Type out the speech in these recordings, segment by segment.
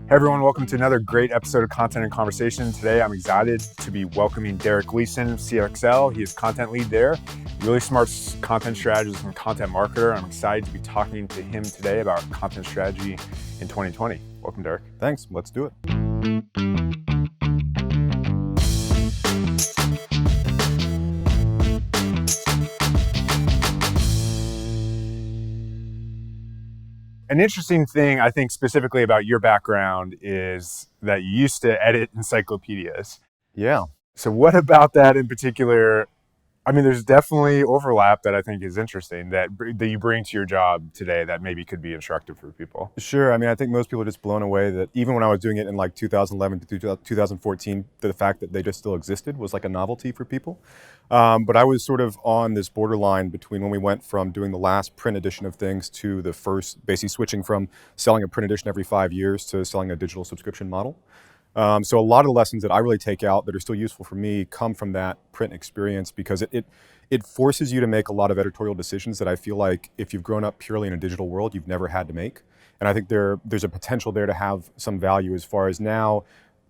Hey everyone, welcome to another great episode of Content and Conversation. Today I'm excited to be welcoming Derek Gleason of CXL. He is content lead there, really smart content strategist and content marketer. I'm excited to be talking to him today about content strategy in 2020. Welcome, Derek. Thanks, let's do it. An interesting thing, I think, specifically about your background is that you used to edit encyclopedias. Yeah. So what about that in particular? I mean, there's definitely overlap that I think is interesting that you bring to your job today that maybe could be instructive for people. Sure. I mean, I think most people are just blown away that even when I was doing it in like 2011 to 2014, the fact that they just still existed was like a novelty for people. But I was sort of on this borderline between when we went from doing the last print edition of things to the first, basically switching from selling a print edition every 5 years to selling a digital subscription model. So a lot of the lessons that I really take out that are still useful for me come from that print experience because it forces you to make a lot of editorial decisions that I feel like if you've grown up purely in a digital world, you've never had to make. And I think there's a potential there to have some value as far as now,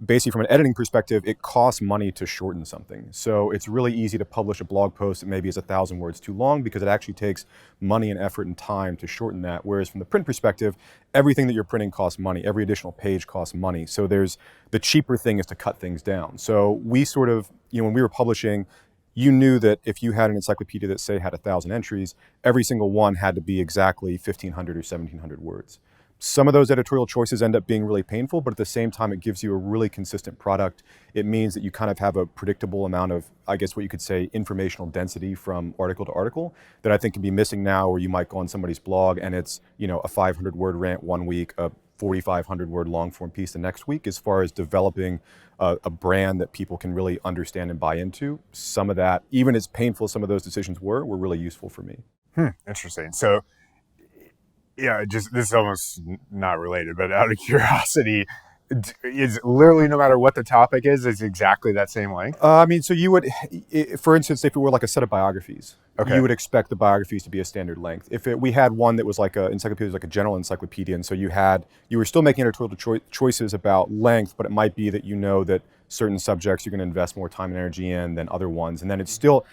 basically from an editing perspective, it costs money to shorten something. So it's really easy to publish a blog post that maybe is 1,000 words too long because it actually takes money and effort and time to shorten that. Whereas from the print perspective, everything that you're printing costs money. Every additional page costs money. So the cheaper thing is to cut things down. So we sort of, when we were publishing, you knew that if you had an encyclopedia that say had 1,000 entries, every single one had to be exactly 1,500 or 1,700 words. Some of those editorial choices end up being really painful, but at the same time, it gives you a really consistent product. It means that you kind of have a predictable amount of, I guess what you could say, informational density from article to article that I think can be missing now, where you might go on somebody's blog and it's, a 500-word rant one week, a 4,500-word long-form piece the next week. As far as developing a brand that people can really understand and buy into, some of that, even as painful as some of those decisions were really useful for me. Interesting. So, yeah, this is almost not related, but out of curiosity, is literally no matter what the topic is, it's exactly that same length? So you would, for instance, if it were like a set of biographies, okay, you would expect the biographies to be a standard length. If we had one that was like an encyclopedia, like a general encyclopedia, and so you were still making editorial choices about length, but it might be that that certain subjects you're going to invest more time and energy in than other ones. And then it still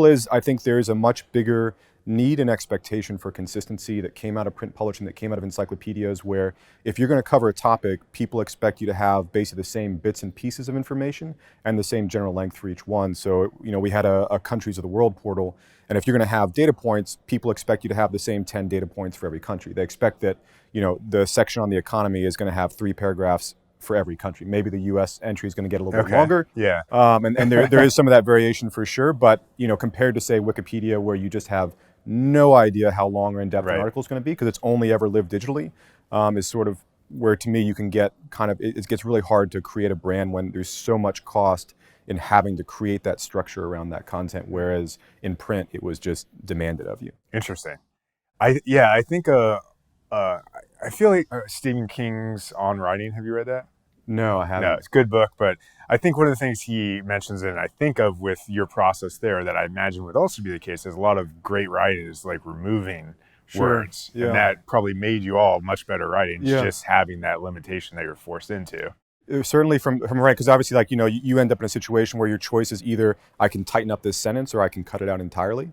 is, I think there is a much bigger need and expectation for consistency that came out of print publishing, that came out of encyclopedias, where if you're going to cover a topic, people expect you to have basically the same bits and pieces of information and the same general length for each one. So, we had a countries of the world portal, and if you're going to have data points, people expect you to have the same 10 data points for every country. They expect that, the section on the economy is going to have 3 paragraphs for every country. Maybe the U.S. entry is going to get a little bit longer. Yeah. And there is some of that variation for sure. But, compared to, say, Wikipedia, where you just have no idea how long or in-depth an article is going to be because it's only ever lived digitally, is sort of where, to me, you can get it gets really hard to create a brand when there's so much cost in having to create that structure around that content, whereas in print, it was just demanded of you. Interesting. I think I feel like Stephen King's On Writing. Have you read that? No, I haven't. No, it's a good book, but I think one of the things he mentions and I think of with your process there that I imagine would also be the case is a lot of great writing is like removing words. Yeah. And that probably made you all much better writing, just having that limitation that you're forced into. Certainly from right, because obviously, you end up in a situation where your choice is either I can tighten up this sentence or I can cut it out entirely.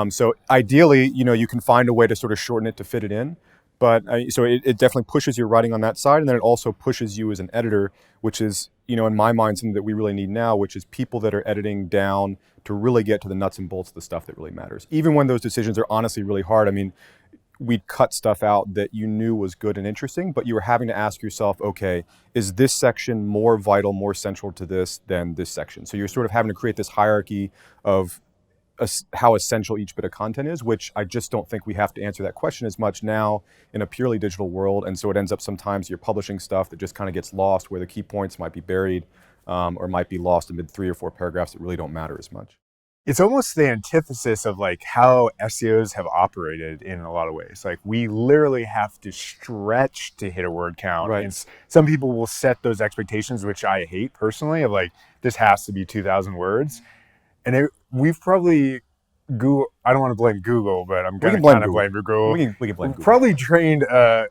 So ideally, you can find a way to sort of shorten it to fit it in. But so it definitely pushes your writing on that side, and then it also pushes you as an editor, which is, in my mind, something that we really need now, which is people that are editing down to really get to the nuts and bolts of the stuff that really matters. Even when those decisions are honestly really hard. I mean, we'd cut stuff out that you knew was good and interesting, but you were having to ask yourself, okay, is this section more vital, more central to this than this section? So you're sort of having to create this hierarchy of how essential each bit of content is, which I just don't think we have to answer that question as much now in a purely digital world. And so it ends up sometimes you're publishing stuff that just kind of gets lost, where the key points might be buried or might be lost amid 3 or 4 paragraphs that really don't matter as much. It's almost the antithesis of like how SEOs have operated in a lot of ways. Like we literally have to stretch to hit a word count. Right. And some people will set those expectations, which I hate personally, of like, this has to be 2,000 words. And we've probably Google. I don't want to blame Google, but I'm going to kind of blame Google. We can blame Google. Probably trained a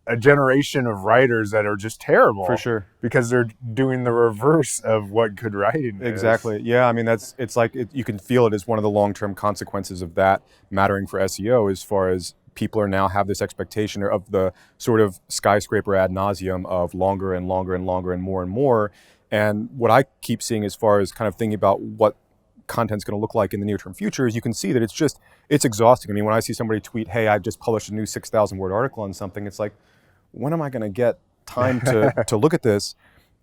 a generation of writers that are just terrible For sure. because they're doing the reverse of what good writing Exactly. is. Yeah. I mean, it's like you can feel it as one of the long-term consequences of that mattering for SEO, as far as people are now have this expectation of the sort of skyscraper ad nauseum of longer and longer and longer and more and more. And what I keep seeing as far as kind of thinking about what content's going to look like in the near-term future is you can see that it's exhausting. I mean, when I see somebody tweet, "Hey, I've just published a new 6,000 word article on something," it's like, when am I going to get time to look at this?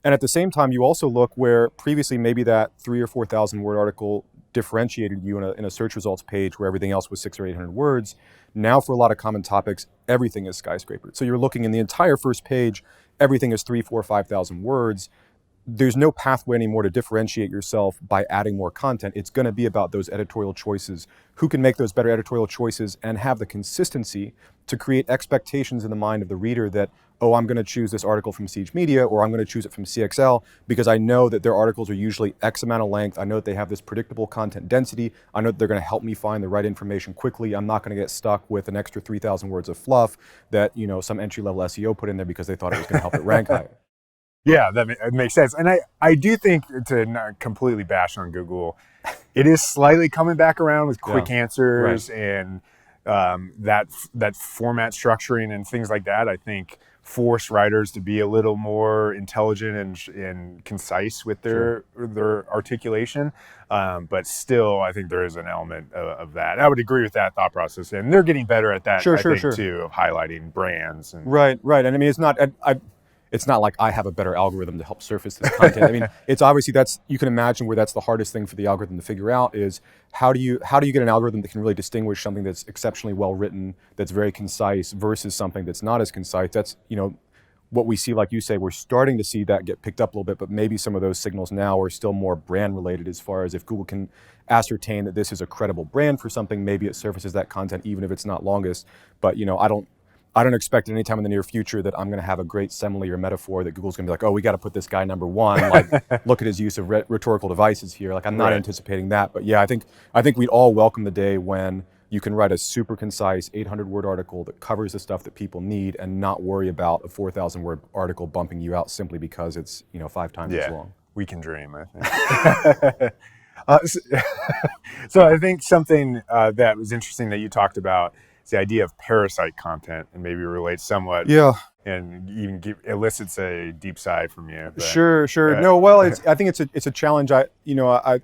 And at the same time, you also look where previously maybe that 3,000 or 4,000 word article differentiated you in a search results page where everything else was 600 or 800 words. Now for a lot of common topics, everything is skyscraper. So you're looking in the entire first page, everything is 3,000, 4,000, 5,000 words. There's no pathway anymore to differentiate yourself by adding more content. It's going to be about those editorial choices. Who can make those better editorial choices and have the consistency to create expectations in the mind of the reader that, oh, I'm going to choose this article from Siege Media, or I'm going to choose it from CXL because I know that their articles are usually X amount of length. I know that they have this predictable content density. I know that they're going to help me find the right information quickly. I'm not going to get stuck with an extra 3,000 words of fluff that, some entry-level SEO put in there because they thought it was going to help it rank higher. Yeah, that makes sense. And I do think, to not completely bash on Google, it is slightly coming back around with quick answers and that format structuring and things like that. I think force writers to be a little more intelligent and concise with their articulation. But still, I think there is an element of that. I would agree with that thought process. And they're getting better at that, I think, too, of highlighting brands. And Right. And I mean, it's not like I have a better algorithm to help surface this content. I mean, it's obviously you can imagine where that's the hardest thing for the algorithm to figure out is how do you get an algorithm that can really distinguish something that's exceptionally well written, that's very concise versus something that's not as concise. That's, what we see, like you say, we're starting to see that get picked up a little bit, but maybe some of those signals now are still more brand related, as far as if Google can ascertain that this is a credible brand for something, maybe it surfaces that content even if it's not longest. But, I don't expect any time in the near future that I'm going to have a great simile or metaphor that Google's going to be like, oh, we got to put this guy number one. Like, look at his use of rhetorical devices here. Like, I'm not anticipating that. But yeah, I think we'd all welcome the day when you can write a super concise 800-word article that covers the stuff that people need and not worry about a 4,000-word article bumping you out simply because it's 5 times as long. We can dream, I think. So I think something that was interesting that you talked about, the idea of parasite content, and maybe relates somewhat, and even elicits a deep sigh from you. But, sure. No, well, I think it's a challenge. I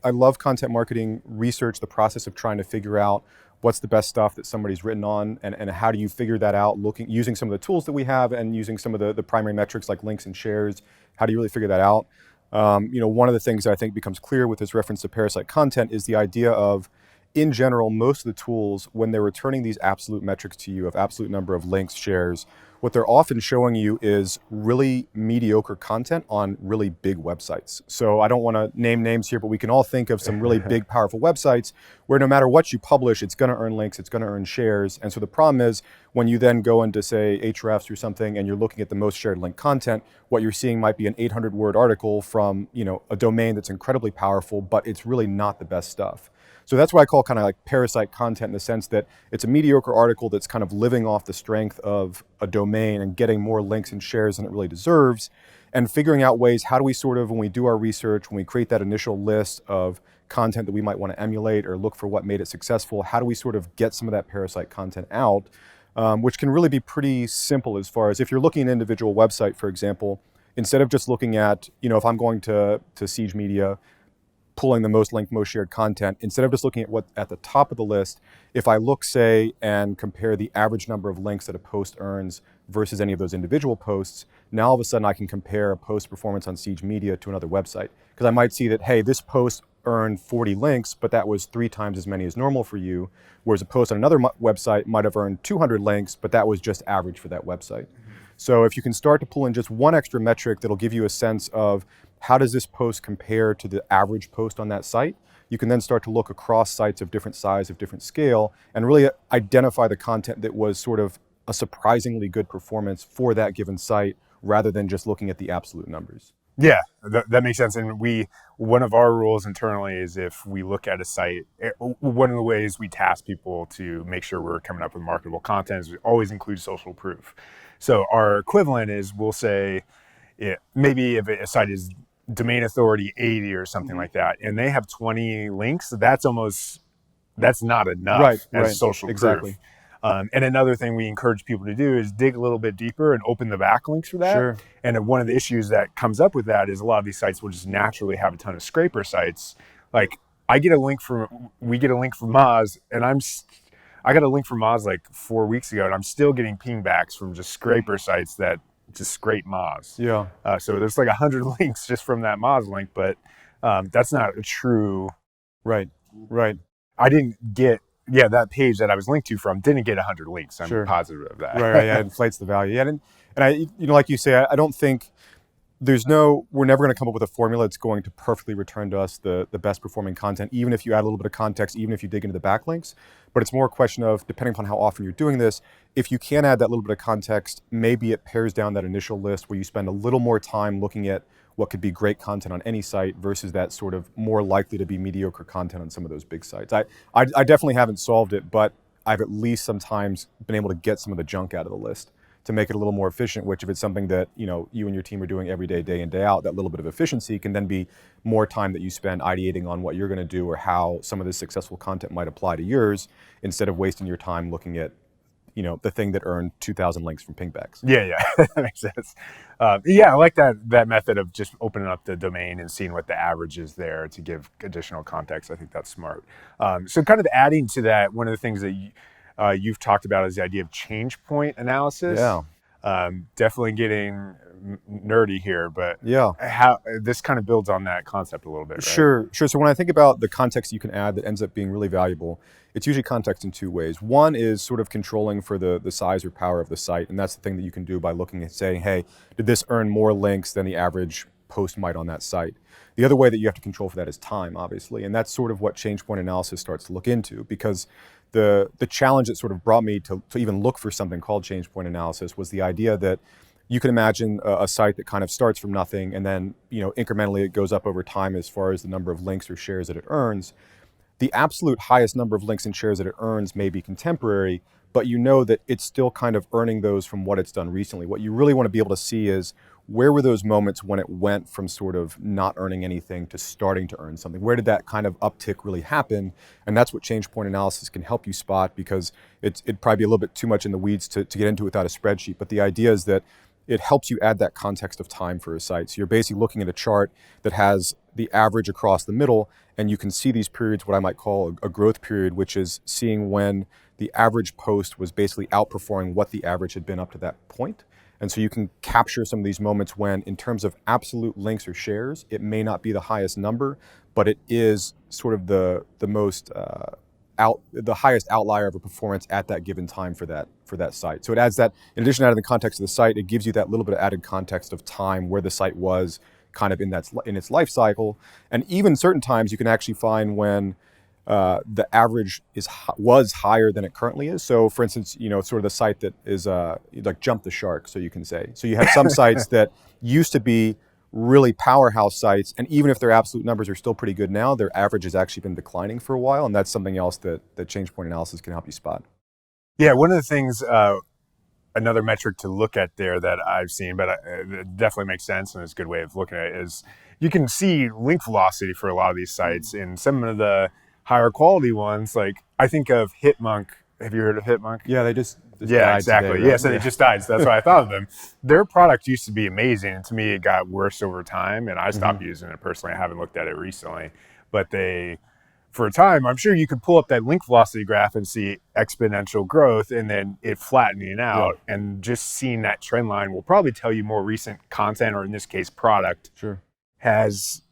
love content marketing research, the process of trying to figure out what's the best stuff that somebody's written on, and how do you figure that out, using some of the tools that we have and using some of the primary metrics like links and shares. How do you really figure that out? One of the things that I think becomes clear with this reference to parasite content is the idea of, in general, most of the tools, when they're returning these absolute metrics to you of absolute number of links, shares, what they're often showing you is really mediocre content on really big websites. So I don't want to name names here, but we can all think of some really big, powerful websites where no matter what you publish, it's going to earn links, it's going to earn shares. And so the problem is when you then go into, say, Ahrefs or something, and you're looking at the most shared link content, what you're seeing might be an 800-word article from, a domain that's incredibly powerful, but it's really not the best stuff. So that's what I call kind of like parasite content, in the sense that it's a mediocre article that's kind of living off the strength of a domain and getting more links and shares than it really deserves, and figuring out ways, how do we sort of, when we do our research, when we create that initial list of content that we might want to emulate or look for what made it successful, how do we sort of get some of that parasite content out, which can really be pretty simple, as far as if you're looking at an individual website, for example, instead of just looking at, if I'm going to Siege Media, pulling the most linked, most shared content, instead of just looking at what at the top of the list, if I look, say, and compare the average number of links that a post earns versus any of those individual posts, now all of a sudden I can compare a post performance on Siege Media to another website. Because I might see that, hey, this post earned 40 links, but that was 3 times as many as normal for you, whereas a post on another website might have earned 200 links, but that was just average for that website. So if you can start to pull in just one extra metric that'll give you a sense of how does this post compare to the average post on that site, you can then start to look across sites of different size, of different scale, and really identify the content that was sort of a surprisingly good performance for that given site, rather than just looking at the absolute numbers. Yeah, that makes sense. And one of our rules internally is, if we look at a site, one of the ways we task people to make sure we're coming up with marketable content is we always include social proof. So our equivalent is we'll say maybe if a site is domain authority 80 or something like that, and they have 20 links, that's not Right, enough as right, social exactly. proof. And another thing we encourage people to do is dig a little bit deeper and open the backlinks for that. Sure. And one of the issues that comes up with that is a lot of these sites will just naturally have a ton of scraper sites. Like we get a link from Moz, and I got a link from Moz like 4 weeks ago, and I'm still getting pingbacks from just scraper sites that just scrape Moz. Yeah. So there's like 100 links just from that Moz link, but that's not a true. Right, right. I didn't get, that page that I was linked to from didn't get 100 links. I'm Sure. positive of that. Right, yeah, it inflates the value. Yeah, and I, like you say, I don't think we're never going to come up with a formula that's going to perfectly return to us the best performing content, even if you add a little bit of context, even if you dig into the backlinks. But it's more a question of, depending upon how often you're doing this, if you can add that little bit of context, maybe it pares down that initial list where you spend a little more time looking at what could be great content on any site versus that sort of more likely to be mediocre content on some of those big sites. I definitely haven't solved it, but I've at least sometimes been able to get some of the junk out of the list to make it a little more efficient, which if it's something that you and your team are doing every day, day in, day out, that little bit of efficiency can then be more time that you spend ideating on what you're going to do or how some of this successful content might apply to yours, instead of wasting your time looking at the thing that earned 2,000 links from pingbacks. Yeah, that makes sense. I like that method of just opening up the domain and seeing what the average is there to give additional context. I think that's smart. So kind of adding to that, one of the things that you've talked about is the idea of change point analysis. Yeah. Definitely getting nerdy here, but yeah, how this kind of builds on that concept a little bit, right? Sure. So when I think about the context you can add that ends up being really valuable, it's usually context in two ways. One is sort of controlling for the size or power of the site, and that's the thing that you can do by looking at saying, hey, did this earn more links than the average post might on that site? The other way that you have to control for that is time, obviously, and that's sort of what change point analysis starts to look into, because the challenge that sort of brought me to even look for something called change point analysis was the idea that you can imagine a site that kind of starts from nothing and then incrementally it goes up over time as far as the number of links or shares that it earns. The absolute highest number of links and shares that it earns may be contemporary, but you know that it's still kind of earning those from what it's done recently. What you really want to be able to see is, where were those moments when it went from sort of not earning anything to starting to earn something? Where did that kind of uptick really happen? And that's what change point analysis can help you spot, because it'd probably be a little bit too much in the weeds to get into without a spreadsheet. But the idea is that it helps you add that context of time for a site. So you're basically looking at a chart that has the average across the middle, and you can see these periods, what I might call a growth period, which is seeing when the average post was basically outperforming what the average had been up to that point. And so you can capture some of these moments when, in terms of absolute links or shares, it may not be the highest number, but it is sort of the most the highest outlier of a performance at that given time for that site. So it adds that, in addition to adding the context of the site, it gives you that little bit of added context of time where the site was kind of in its life cycle. And even certain times you can actually find when the average was higher than it currently is. So for instance, sort of the site that is like jump the shark, so you can say. So you have some sites that used to be really powerhouse sites, and even if their absolute numbers are still pretty good now, their average has actually been declining for a while, and that's something else that change point analysis can help you spot. Yeah, one of the things, another metric to look at there that I've seen, but it definitely makes sense and is a good way of looking at it, is you can see link velocity for a lot of these sites. In some of the higher quality ones, like I think of Hitmonk. Have you heard of Hitmonk? Yeah, they just yeah, died exactly. Today, right? Yeah, so they just died. So that's why I thought of them. Their product used to be amazing, and to me, it got worse over time. And I stopped using it personally. I haven't looked at it recently, but for a time, I'm sure you could pull up that link velocity graph and see exponential growth, and then it flattening out. Yeah. And just seeing that trend line will probably tell you more recent content, or in this case, product, has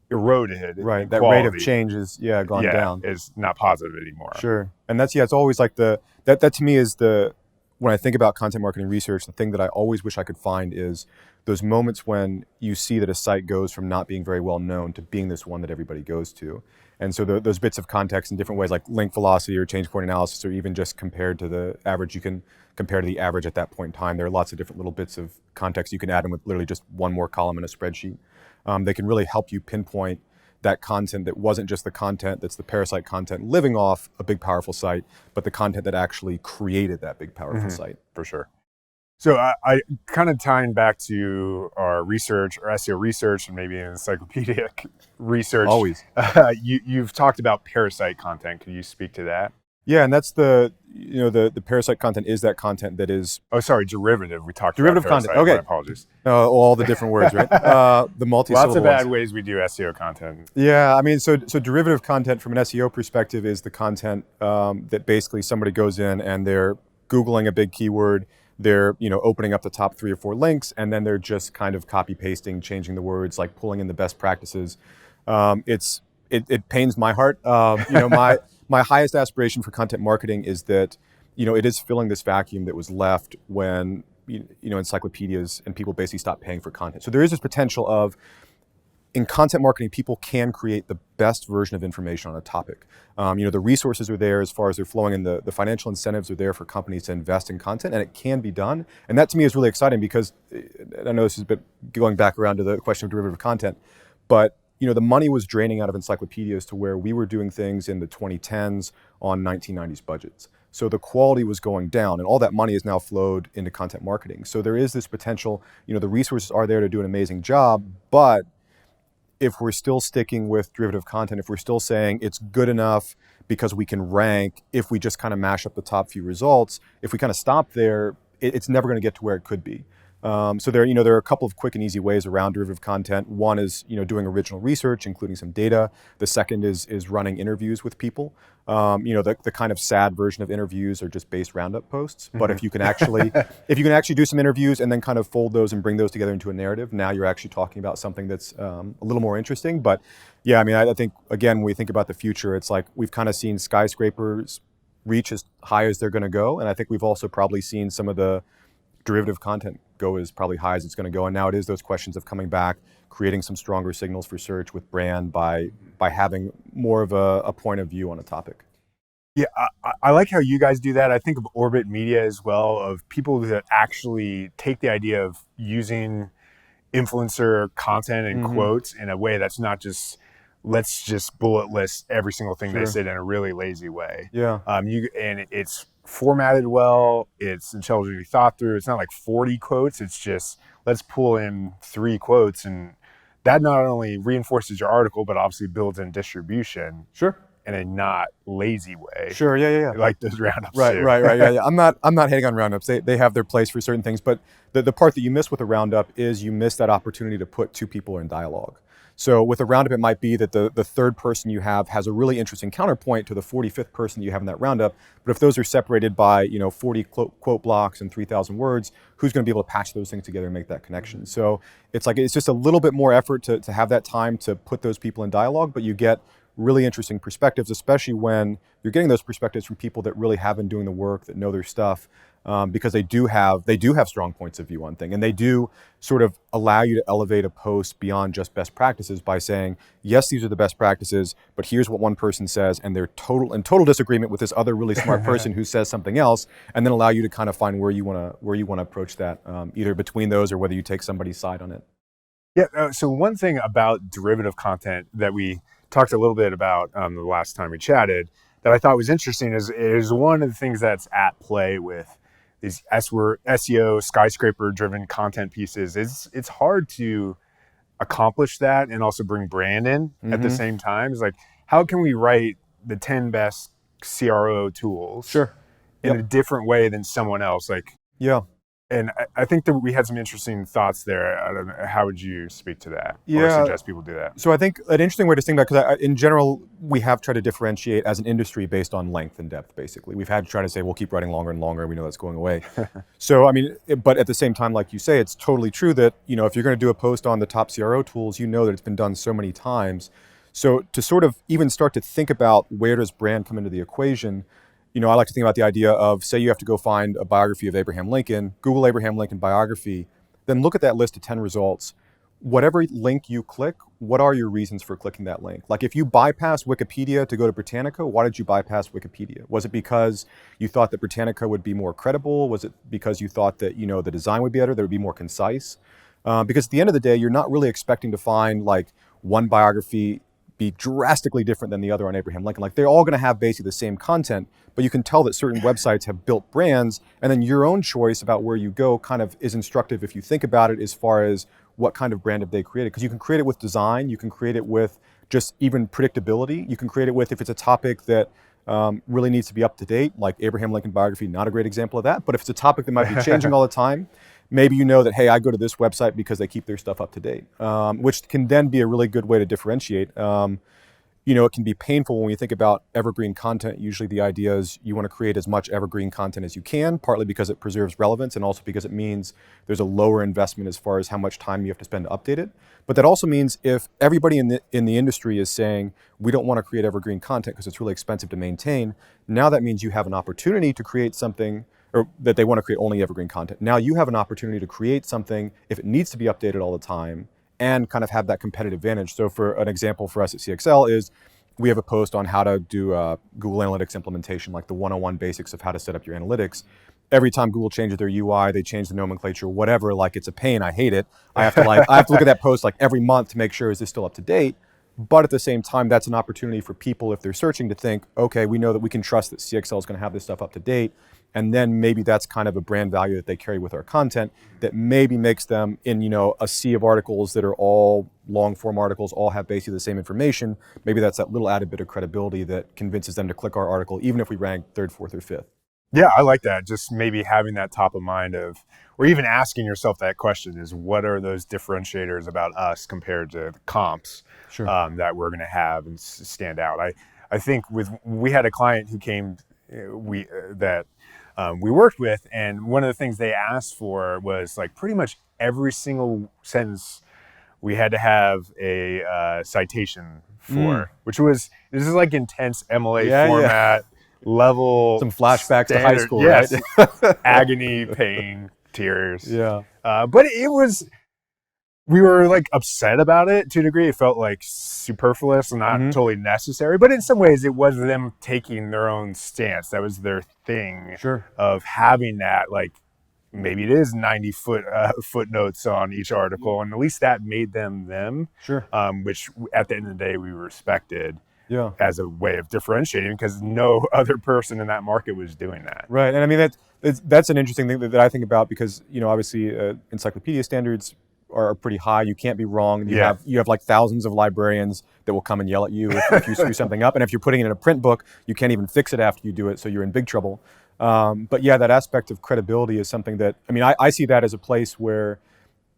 eroded. Right, that quality. Rate of change is gone down. Is not positive anymore. Sure, and that's it's always like that to me is when I think about content marketing research, the thing that I always wish I could find is those moments when you see that a site goes from not being very well known to being this one that everybody goes to. And so those bits of context in different ways, like link velocity or change point analysis, or even just compared to the average, you can compare to the average at that point in time. There are lots of different little bits of context you can add in with literally just one more column in a spreadsheet. They can really help you pinpoint that content that wasn't just the content that's the parasite content living off a big, powerful site, but the content that actually created that big, powerful site. For sure. So I kind of tying back to our research or SEO research and maybe an encyclopedic research. Always. You've talked about parasite content. Can you speak to that? Yeah, and that's the parasite content is that content that is Oh, sorry, derivative. We talked about derivative content. parasite. My Okay. apologies. All the different words, right? The Lots of multi-syllable bad ones. ways we do SEO content. Yeah, I mean, so derivative content from an SEO perspective is the content that basically somebody goes in and they're Googling a big keyword, they're opening up the top 3 or 4 links, and then they're just kind of copy pasting, changing the words, like pulling in the best practices. It pains my heart. My highest aspiration for content marketing is that it is filling this vacuum that was left when encyclopedias and people basically stopped paying for content. So there is this potential of in content marketing, people can create the best version of information on a topic. The resources are there as far as they're flowing, and the financial incentives are there for companies to invest in content, and it can be done. And that to me is really exciting because I know this is a bit going back around to the question of derivative content, but the money was draining out of encyclopedias to where we were doing things in the 2010s on 1990s budgets. So the quality was going down, and all that money is now flowed into content marketing. So there is this potential, the resources are there to do an amazing job, but if we're still sticking with derivative content, if we're still saying it's good enough because we can rank, if we just kind of mash up the top few results, if we kind of stop there, it's never going to get to where it could be. So there are a couple of quick and easy ways around derivative content. One is doing original research, including some data. The second is running interviews with people. The kind of sad version of interviews are just base roundup posts. But if you can actually do some interviews and then kind of fold those and bring those together into a narrative, now you're actually talking about something that's a little more interesting. But yeah, I mean, I think again, when we think about the future, it's like we've kind of seen skyscrapers reach as high as they're going to go, and I think we've also probably seen some of the derivative content go as probably high as it's going to go. And now it is those questions of coming back, creating some stronger signals for search with brand by having more of a point of view on a topic. Yeah, I like how you guys do that. I think of Orbit Media as well, of people that actually take the idea of using influencer content and quotes in a way that's not just let's just bullet list every single thing they said in a really lazy way. Yeah. It's formatted well. It's intelligently thought through. It's not like 40 quotes. It's just let's pull in 3 quotes, and that not only reinforces your article, but obviously builds in distribution. Sure. In a not lazy way. Sure. Yeah. Like those roundups. Right. Yeah. I'm not hating on roundups. They have their place for certain things, but the part that you miss with a roundup is you miss that opportunity to put 2 people in dialogue. So with a roundup, it might be that the third person you have has a really interesting counterpoint to the 45th person that you have in that roundup. But if those are separated by 40 quote blocks and 3,000 words, who's going to be able to patch those things together and make that connection? So it's just a little bit more effort to have that time to put those people in dialogue, but you get really interesting perspectives, especially when you're getting those perspectives from people that really have been doing the work, that know their stuff, because they do have strong points of view on things, and they do sort of allow you to elevate a post beyond just best practices by saying, yes, these are the best practices, but here's what one person says, and they're in total disagreement with this other really smart person who says something else, and then allow you to kind of find where you want to approach that, either between those or whether you take somebody's side on it. Yeah. So one thing about derivative content that we talked a little bit about the last time we chatted that I thought was interesting is one of the things that's at play with these SEO skyscraper driven content pieces. It's hard to accomplish that and also bring brand in at the same time. It's like, how can we write the 10 best CRO tools in a different way than someone else? And I think that we had some interesting thoughts there. I don't know, how would you speak to that? Or suggest people do that? So I think an interesting way to think about it, because in general, we have tried to differentiate as an industry based on length and depth, basically. We've had to try to say, we'll keep writing longer and longer. We know that's going away. So, I mean, but at the same time, like you say, it's totally true that, if you're going to do a post on the top CRO tools, you know that it's been done so many times. So to sort of even start to think about where does brand come into the equation, I like to think about the idea of, say you have to go find a biography of Abraham Lincoln, Google Abraham Lincoln biography, then look at that list of 10 results. Whatever link you click, what are your reasons for clicking that link? Like if you bypass Wikipedia to go to Britannica, why did you bypass Wikipedia? Was it because you thought that Britannica would be more credible? Was it because you thought that, the design would be better, that it would be more concise? Because at the end of the day, you're not really expecting to find like one biography be drastically different than the other on Abraham Lincoln. Like they're all going to have basically the same content, but you can tell that certain websites have built brands, and then your own choice about where you go kind of is instructive if you think about it as far as what kind of brand have they created. Because you can create it with design, you can create it with just even predictability, you can create it with if it's a topic that really needs to be up to date, like Abraham Lincoln biography, not a great example of that, but if it's a topic that might be changing all the time, maybe you know that, hey, I go to this website because they keep their stuff up to date, which can then be a really good way to differentiate. It can be painful when you think about evergreen content. Usually the idea is you want to create as much evergreen content as you can, partly because it preserves relevance and also because it means there's a lower investment as far as how much time you have to spend to update it. But that also means if everybody in the industry is saying, we don't want to create evergreen content because it's really expensive to maintain, now that means you have an opportunity to create something, or that they want to create only evergreen content. Now you have an opportunity to create something if it needs to be updated all the time and kind of have that competitive advantage. So for an example for us at CXL is we have a post on how to do Google Analytics implementation, like the 101 basics of how to set up your analytics. Every time Google changes their UI, they change the nomenclature, whatever, like it's a pain, I hate it. I have to look at that post like every month to make sure, is this still up to date? But at the same time, that's an opportunity for people if they're searching to think, okay, we know that we can trust that CXL is going to have this stuff up to date. And then maybe that's kind of a brand value that they carry with our content that maybe makes them in, a sea of articles that are all long form articles, all have basically the same information. Maybe that's that little added bit of credibility that convinces them to click our article, even if we rank third, fourth, or fifth. Yeah, I like that. Just maybe having that top of mind of, or even asking yourself that question is, what are those differentiators about us compared to the comps that we're going to have and stand out? I think we had a client who came, we worked with, and one of the things they asked for was like pretty much every single sentence we had to have a citation for, this is like intense MLA format. Level, some flashbacks standard, to high school, yes. right? Agony, pain, tears. Yeah. But we were like upset about it to a degree. It felt like superfluous and not totally necessary. But in some ways, it was them taking their own stance. That was their thing of having that, like, maybe it is 90 footnotes on each article. And at least that made them. Which at the end of the day, we respected. Yeah, as a way of differentiating, because no other person in that market was doing that. Right, and I mean that's an interesting thing that I think about, because obviously encyclopedia standards are pretty high. You can't be wrong. You have like thousands of librarians that will come and yell at you if you screw something up, and if you're putting it in a print book, you can't even fix it after you do it, so you're in big trouble. But yeah, that aspect of credibility is something that I see that as a place where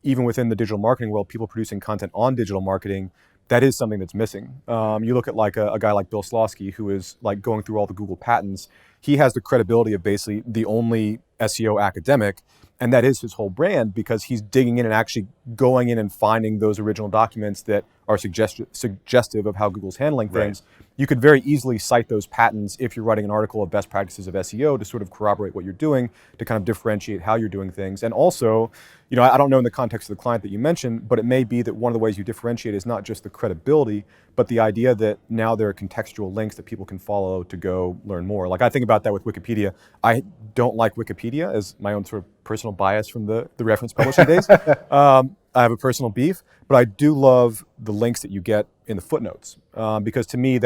even within the digital marketing world, people producing content on digital marketing, that is something that's missing. You look at like a guy like Bill Slawski, who is like going through all the Google patents. He has the credibility of basically the only SEO academic, and that is his whole brand, because he's digging in and actually going in and finding those original documents that are suggestive of how Google's handling things. You could very easily cite those patents if you're writing an article of best practices of SEO to sort of corroborate what you're doing, to kind of differentiate how you're doing things. And also, I don't know in the context of the client that you mentioned, but it may be that one of the ways you differentiate is not just the credibility, but the idea that now there are contextual links that people can follow to go learn more. Like I think about that with Wikipedia. I don't like Wikipedia as my own sort of personal bias from the reference publishing days. I have a personal beef, but I do love the links that you get in the footnotes, because to me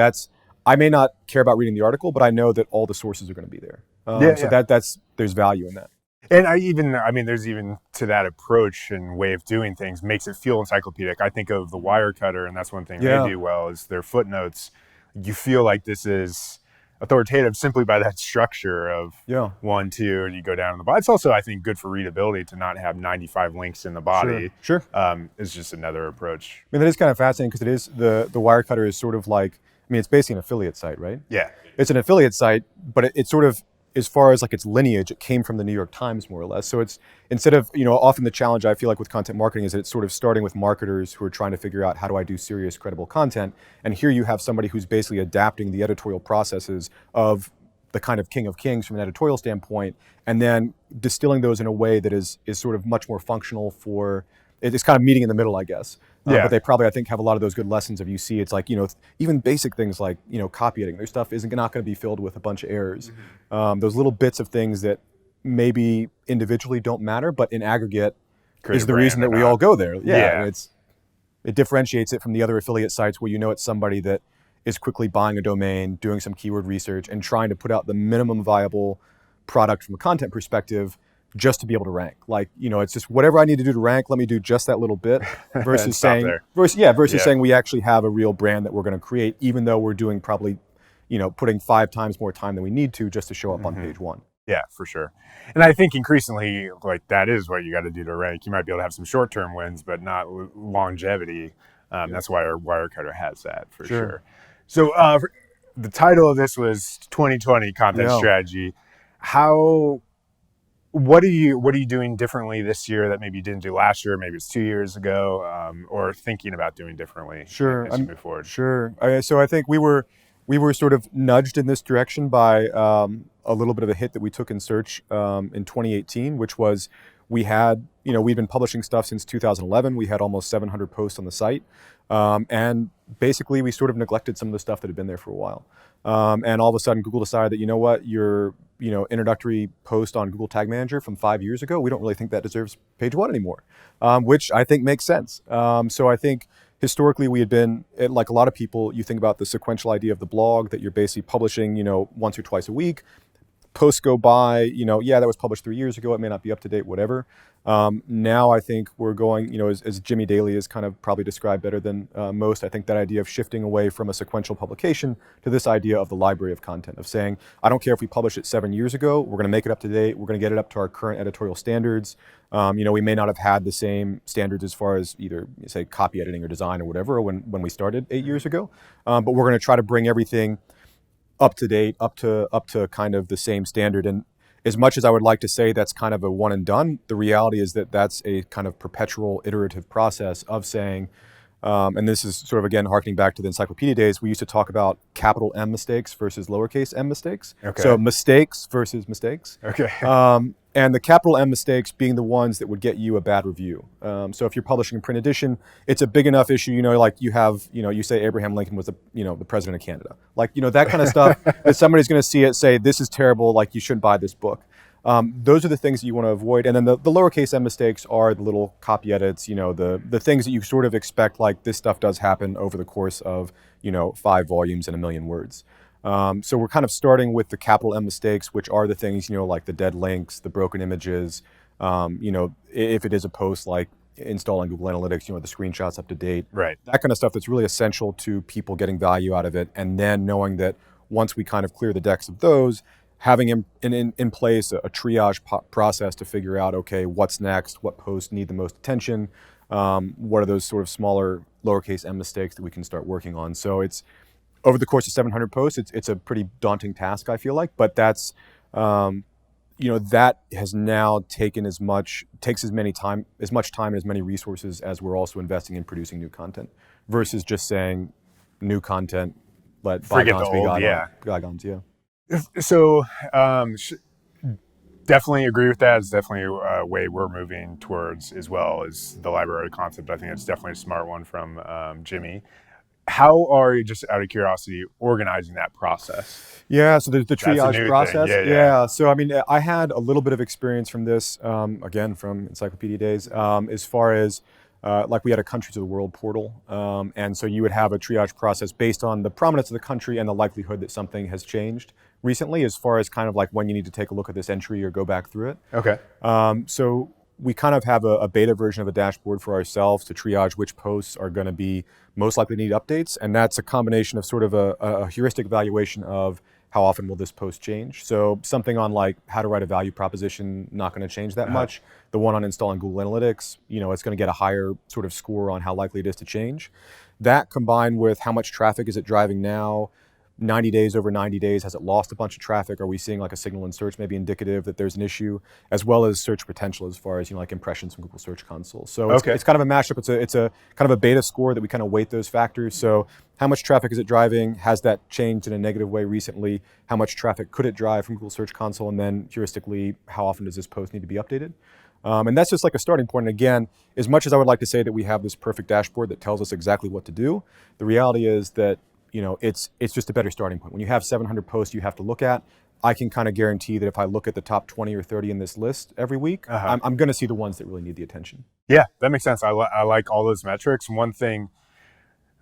I may not care about reading the article, but I know that all the sources are going to be there. There's value in that. And there's even to that approach and way of doing things makes it feel encyclopedic. I think of the Wirecutter, and that's one thing they do well is their footnotes. You feel like this is authoritative simply by that structure of 1, 2, and you go down in the body. It's also, I think, good for readability to not have 95 links in the body. Sure. It's just another approach. That is kind of fascinating, because it is the Wirecutter is sort of like, it's basically an affiliate site, right? Yeah. It's an affiliate site, but it's sort of, as far as like its lineage, it came from the New York Times more or less. So it's, instead of, often the challenge I feel like with content marketing is that it's sort of starting with marketers who are trying to figure out, how do I do serious, credible content? And here you have somebody who's basically adapting the editorial processes of the kind of king of kings from an editorial standpoint, and then distilling those in a way that is sort of much more functional for, it's kind of meeting in the middle, I guess. But they probably, I think, have a lot of those good lessons of, you see, it's like, even basic things like, copy editing, their stuff isn't not going to be filled with a bunch of errors. Those little bits of things that maybe individually don't matter, but in aggregate is the reason that we all go there. It differentiates it from the other affiliate sites where you know it's somebody that is quickly buying a domain, doing some keyword research, and trying to put out the minimum viable product from a content perspective just to be able to rank. Like, it's just whatever I need to do to rank, let me do just that little bit versus saying, saying we actually have a real brand that we're going to create, even though we're doing probably, putting 5 times more time than we need to just to show up on page 1. Yeah, for sure. And I think increasingly, like, that is what you got to do to rank. You might be able to have some short-term wins, but not longevity. That's why our Wirecutter has that for sure. So the title of this was 2020 Content Strategy. What are you doing differently this year that maybe you didn't do last year? Maybe it's 2 years ago, or thinking about doing differently as you move forward? Sure. So I think we were sort of nudged in this direction by a little bit of a hit that we took in search in 2018, which was we'd been publishing stuff since 2011. We had almost 700 posts on the site. And basically we sort of neglected some of the stuff that had been there for a while. And all of a sudden Google decided that, your introductory post on Google Tag Manager from 5 years ago, we don't really think that deserves page 1 anymore, which I think makes sense. So I think historically we had been, like a lot of people, you think about the sequential idea of the blog that you're basically publishing, once or twice a week. Posts go by, that was published 3 years ago. It may not be up to date, whatever. Now I think we're going, as Jimmy Daly has kind of probably described better than most, I think that idea of shifting away from a sequential publication to this idea of the library of content, of saying, I don't care if we published it 7 years ago, we're going to make it up to date, we're going to get it up to our current editorial standards. We may not have had the same standards as far as either, say, copy editing or design or whatever when we started 8 years ago, but we're going to try to bring everything up to date, up to kind of the same standard. And as much as I would like to say that's kind of a one and done, the reality is that that's a kind of perpetual iterative process of saying, and this is sort of, again, harkening back to the encyclopedia days, we used to talk about capital M mistakes versus lowercase m mistakes. Okay. So mistakes versus mistakes. Okay. And the capital M mistakes being the ones that would get you a bad review. So if you're publishing a print edition, it's a big enough issue, like you have, you say Abraham Lincoln was the president of Canada. Like, that kind of stuff that somebody's going to see it, say, this is terrible, like you shouldn't buy this book. Those are the things that you want to avoid. And then the lowercase m mistakes are the little copy edits, the things that you sort of expect, like this stuff does happen over the course of, 5 volumes and 1 million words. So we're kind of starting with the capital M mistakes, which are the things, like the dead links, the broken images, if it is a post like installing Google Analytics, the screenshots up to date, right? That kind of stuff that's really essential to people getting value out of it. And then knowing that once we kind of clear the decks of those, having in place a triage process to figure out, okay, what's next, what posts need the most attention, what are those sort of smaller lowercase m mistakes that we can start working on. So it's, over the course of 700 posts, it's a pretty daunting task, I feel like, but that's, that has now takes as much time and as many resources as we're also investing in producing new content versus just saying new content, let bygones be bygones, yeah. So definitely agree with that. It's definitely a way we're moving towards as well as the library concept. I think it's definitely a smart one from Jimmy. How are you, just out of curiosity, organizing that process? Yeah, so there's the triage process. Yeah. So, I mean, I had a little bit of experience from this, again, from encyclopedia days, as far as, like we had a countries of the world portal. And so you would have a triage process based on the prominence of the country and the likelihood that something has changed recently, as far as kind of like when you need to take a look at this entry or go back through it. Okay. So we kind of have a beta version of a dashboard for ourselves to triage which posts are going to be most likely to need updates. And that's a combination of sort of a heuristic evaluation of how often will this post change. So something on like how to write a value proposition, not going to change that much. The one on installing Google Analytics, it's going to get a higher sort of score on how likely it is to change. That combined with how much traffic is it driving now, 90 days over 90 days, has it lost a bunch of traffic? Are we seeing like a signal in search maybe indicative that there's an issue, as well as search potential as far as, like impressions from Google Search Console. So it's kind of a mashup. It's a kind of a beta score that we kind of weight those factors. So how much traffic is it driving? Has that changed in a negative way recently? How much traffic could it drive from Google Search Console? And then heuristically, how often does this post need to be updated? And that's just like a starting point. And again, as much as I would like to say that we have this perfect dashboard that tells us exactly what to do, the reality is that it's just a better starting point. When you have 700 posts you have to look at, I can kind of guarantee that if I look at the top 20 or 30 in this list every week, I'm going to see the ones that really need the attention. Yeah, that makes sense. I like all those metrics. One thing,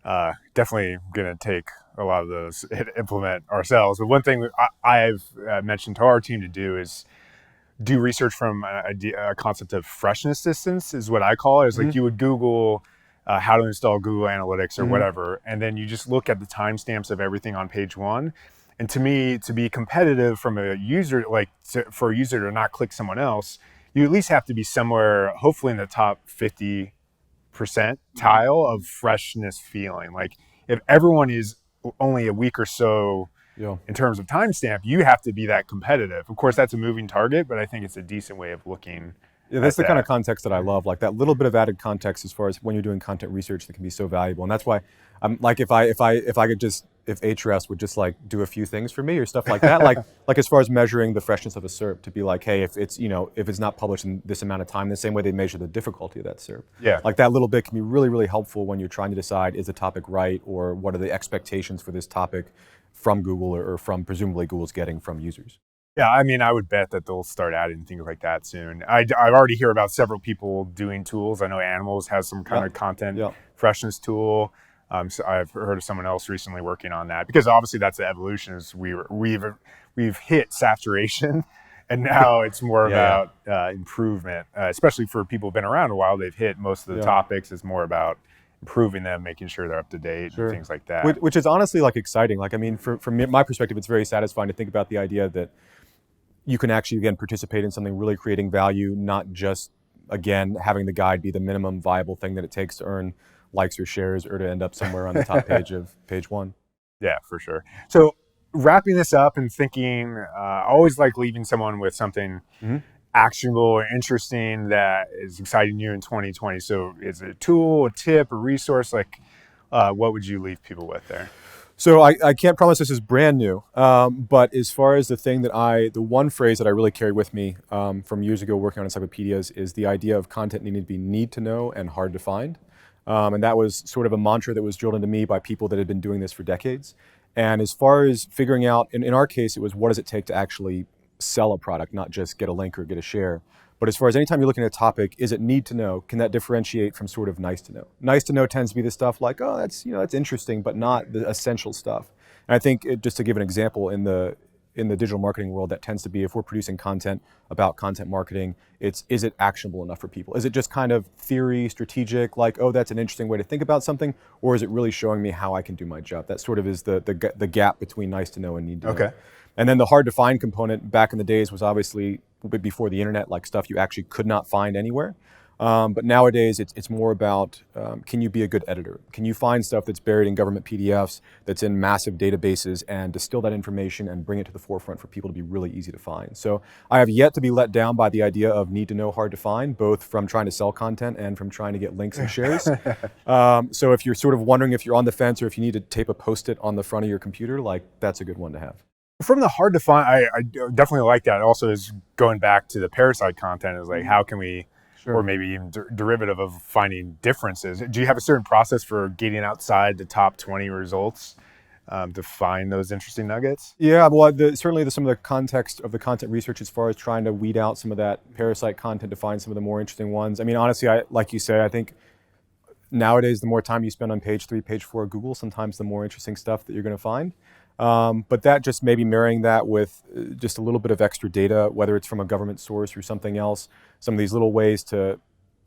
definitely going to take a lot of those and implement ourselves. But one thing I've mentioned to our team to do is do research from a concept of freshness distance, is what I call it. It's Hmm. like you would Google how to install Google Analytics or Hmm. whatever, and then you just look at the timestamps of everything on page one. And to me, to be competitive from a user, for a user to not click someone else, you at least have to be somewhere, hopefully in the top 50 percentile of freshness feeling. Like if everyone is only a week or so Yeah. in terms of timestamp, you have to be that competitive. Of course, that's a moving target, but I think it's a decent way of looking Yeah, that's at the kind of that. context that I love, like that little bit of added context as far as when you're doing content research that can be so valuable. And that's why I'm like, if I could just, if Hrefs would just like do a few things for me or stuff like that, like as far as measuring the freshness of a SERP, to be like, hey, if it's, if it's not published in this amount of time, the same way they measure the difficulty of that SERP. Yeah. Like that little bit can be really, really helpful when you're trying to decide, is the topic right, or what are the expectations for this topic from Google, or from presumably Google's getting from users. Yeah, I mean, I would bet that they'll start adding things like that soon. I already hear about several people doing tools. I know Animals has some kind Yeah. of content Yeah. freshness tool. So I've heard of someone else recently working on that, because obviously that's the evolution. Is we've hit saturation, and now it's more Yeah. Yeah. about improvement. Especially for people who've been around a while, they've hit most of the Yeah. topics. It's more about improving them, making sure they're up to date, and Sure. things like that. Which is honestly like exciting. Like, I mean, from my perspective, it's very satisfying to think about the idea that you can actually, again, participate in something really creating value, not just, again, having the guide be the minimum viable thing that it takes to earn likes or shares, or to end up somewhere on the top page of page one. Yeah, for sure. So wrapping this up and thinking, I always like leaving someone with something Mm-hmm. actionable or interesting that is exciting you in 2020. So is it a tool, a tip, a resource? Like, what would you leave people with there? So I can't promise this is brand new, but as far as the one phrase that I really carry with me from years ago working on encyclopedias is the idea of content needing to be need to know and hard to find. And that was sort of a mantra that was drilled into me by people that had been doing this for decades. And as far as figuring out, in our case, it was what does it take to actually sell a product, not just get a link or get a share. But as far as anytime you're looking at a topic, is it need to know? Can that differentiate from sort of nice to know? Nice to know tends to be the stuff like, oh, that's interesting, but not the essential stuff. And I think just to give an example, in the digital marketing world, that tends to be, if we're producing content about content marketing, is it actionable enough for people? Is it just kind of theory, strategic, like, oh, that's an interesting way to think about something, or is it really showing me how I can do my job? That sort of is the gap between nice to know and need to know. Okay. And then the hard to find component back in the days was obviously a bit before the internet, like stuff you actually could not find anywhere. But nowadays, it's more about, can you be a good editor? Can you find stuff that's buried in government PDFs, that's in massive databases, and distill that information and bring it to the forefront for people to be really easy to find? So I have yet to be let down by the idea of need to know, hard to find, both from trying to sell content and from trying to get links and shares. So if you're sort of wondering if you're on the fence, or if you need to tape a Post-it on the front of your computer, like, that's a good one to have. From the hard to find, I definitely like that. Also, is going back to the parasite content, is like, how can we, or maybe even derivative of finding differences. Do you have a certain process for getting outside the top 20 results to find those interesting nuggets? Yeah, well, certainly some of the context of the content research, as far as trying to weed out some of that parasite content to find some of the more interesting ones. I mean, honestly, like you say, I think nowadays, the more time you spend on page 3, page 4 of Google, sometimes the more interesting stuff that you're going to find. But that just maybe marrying that with just a little bit of extra data, whether it's from a government source or something else, some of these little ways to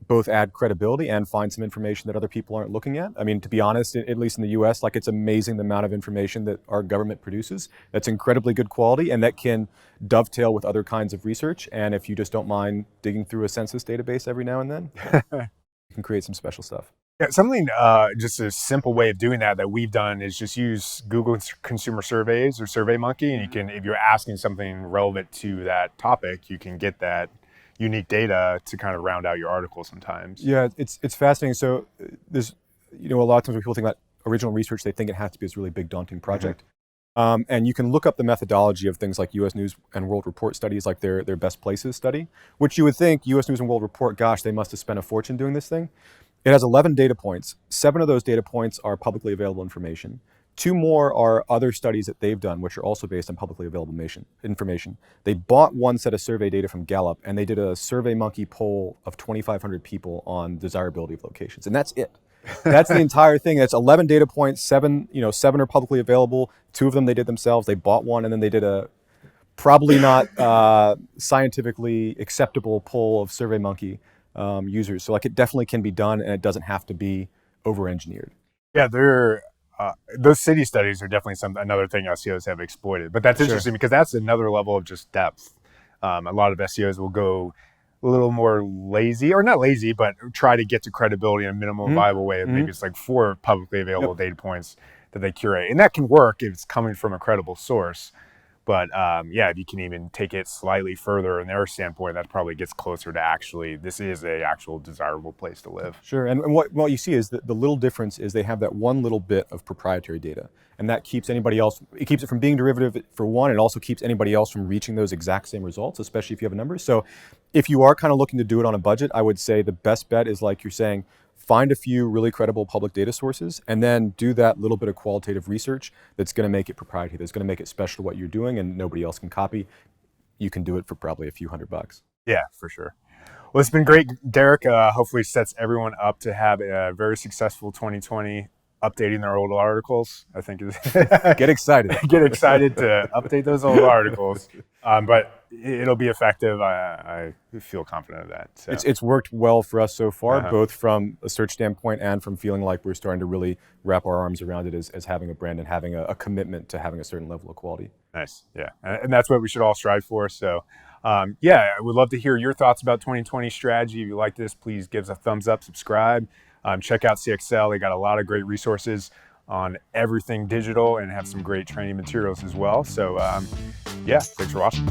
both add credibility and find some information that other people aren't looking at. I mean, to be honest, at least in the US, like, it's amazing the amount of information that our government produces that's incredibly good quality and that can dovetail with other kinds of research. And if you just don't mind digging through a census database every now and then, you can create some special stuff. Yeah, something, just a simple way of doing that we've done is just use Google Consumer Surveys or SurveyMonkey, and you can, if you're asking something relevant to that topic, you can get that unique data to kind of round out your article sometimes. Yeah, it's fascinating. So there's, a lot of times when people think about original research, they think it has to be this really big, daunting project. And you can look up the methodology of things like U.S. News and World Report studies, like their Best Places study, which you would think U.S. News and World Report, gosh, they must have spent a fortune doing this thing. It has 11 data points. 7 of those data points are publicly available information. Two more are other studies that they've done, which are also based on publicly available information. They bought one set of survey data from Gallup, and they did a SurveyMonkey poll of 2,500 people on desirability of locations, and that's it. That's the entire thing. That's 11 data points. Seven are publicly available. Two of them they did themselves. They bought one, and then they did a probably not scientifically acceptable poll of SurveyMonkey users. So like, it definitely can be done, and it doesn't have to be over-engineered. Yeah, those city studies are definitely another thing SEOs have exploited. But that's interesting because that's another level of just depth. A lot of SEOs will go a little more lazy, or not lazy, but try to get to credibility in a minimum viable way. Maybe it's like 4 publicly available data points that they curate. And that can work if it's coming from a credible source. But yeah, if you can even take it slightly further in their standpoint, that probably gets closer to actually, this is a actual desirable place to live. Sure, and what you see is that the little difference is they have that one little bit of proprietary data, and that keeps anybody else, it keeps it from being derivative for one, it also keeps anybody else from reaching those exact same results, especially if you have a number. So if you are kind of looking to do it on a budget, I would say the best bet is, like you're saying, find a few really credible public data sources, and then do that little bit of qualitative research that's going to make it proprietary, that's going to make it special to what you're doing and nobody else can copy. You can do it for probably a few $100. Yeah, for sure. Well, it's been great, Derek. Hopefully sets everyone up to have a very successful 2020, updating their old articles. I think is Get excited. Get excited to update those old articles. But it'll be effective. I feel confident of that. So. It's worked well for us so far, both from a search standpoint and from feeling like we're starting to really wrap our arms around it as having a brand and having a commitment to having a certain level of quality. Nice, yeah. And that's what we should all strive for. So yeah, I would love to hear your thoughts about 2020 strategy. If you like this, please give us a thumbs up, subscribe. Check out CXL. They got a lot of great resources on everything digital and have some great training materials as well. So yeah, thanks for watching.